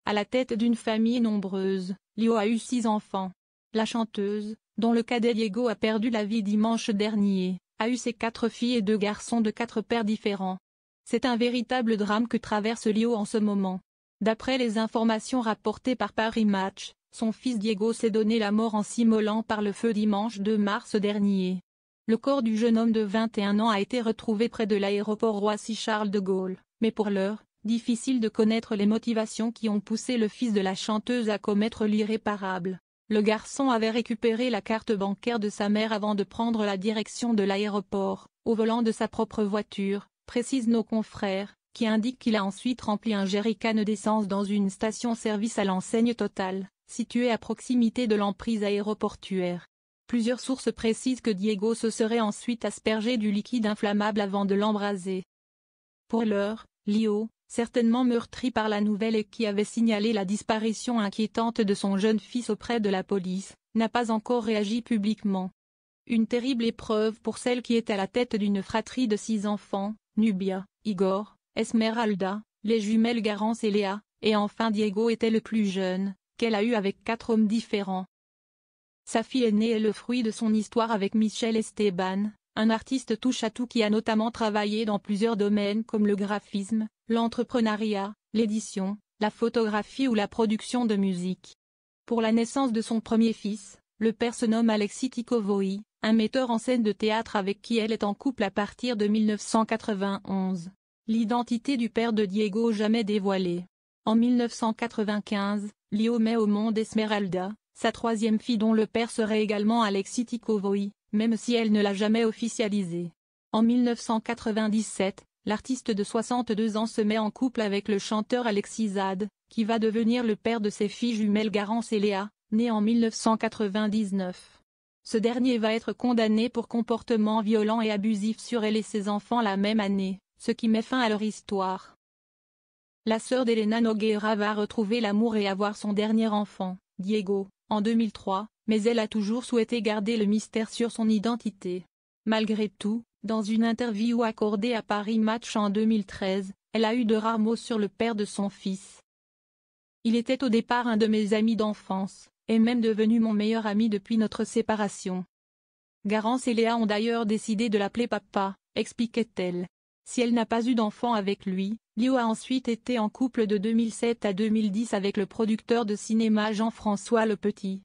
À la tête d'une famille nombreuse, Lio a eu 6 enfants. La chanteuse, dont le cadet Diego a perdu la vie dimanche dernier, a eu ses 4 filles et 2 garçons de 4 pères différents. C'est un véritable drame que traverse Lio en ce moment. D'après les informations rapportées par Paris Match, son fils Diego s'est donné la mort en s'immolant par le feu dimanche 2 mars dernier. Le corps du jeune homme de 21 ans a été retrouvé près de l'aéroport Roissy-Charles de Gaulle, mais pour l'heure, difficile de connaître les motivations qui ont poussé le fils de la chanteuse à commettre l'irréparable. Le garçon avait récupéré la carte bancaire de sa mère avant de prendre la direction de l'aéroport, au volant de sa propre voiture, précisent nos confrères, qui indiquent qu'il a ensuite rempli un jerrycan d'essence dans une station-service à l'enseigne Total, située à proximité de l'emprise aéroportuaire. Plusieurs sources précisent que Diego se serait ensuite aspergé du liquide inflammable avant de l'embraser. Pour l'heure, Lio, certainement meurtri par la nouvelle et qui avait signalé la disparition inquiétante de son jeune fils auprès de la police, n'a pas encore réagi publiquement. Une terrible épreuve pour celle qui est à la tête d'une fratrie de 6 enfants, Nubia, Igor, Esmeralda, les jumelles Garance et Léa, et enfin Diego était le plus jeune, qu'elle a eu avec 4 hommes différents. Sa fille aînée est le fruit de son histoire avec Michel Esteban, un artiste touche-à-tout qui a notamment travaillé dans plusieurs domaines comme le graphisme, l'entrepreneuriat, l'édition, la photographie ou la production de musique. Pour la naissance de son premier fils, le père se nomme Alexis Tikovoï, un metteur en scène de théâtre avec qui elle est en couple à partir de 1991. L'identité du père de Diego jamais dévoilée. En 1995, Lio met au monde Esmeralda, sa 3e fille dont le père serait également Alexis Tikovoï, même si elle ne l'a jamais officialisé. En 1997, l'artiste de 62 ans se met en couple avec le chanteur Alexis Zade, qui va devenir le père de ses filles jumelles Garance et Léa, nées en 1999. Ce dernier va être condamné pour comportement violent et abusif sur elle et ses enfants la même année, ce qui met fin à leur histoire. La sœur d'Elena Nogueira va retrouver l'amour et avoir son dernier enfant, Diego, en 2003, mais elle a toujours souhaité garder le mystère sur son identité. Malgré tout, dans une interview accordée à Paris Match en 2013, elle a eu de rares mots sur le père de son fils. Il était au départ un de mes amis d'enfance, et même devenu mon meilleur ami depuis notre séparation. Garance et Léa ont d'ailleurs décidé de l'appeler papa, expliquait-elle. Si elle n'a pas eu d'enfant avec lui, Lio a ensuite été en couple de 2007 à 2010 avec le producteur de cinéma Jean-François Le Petit,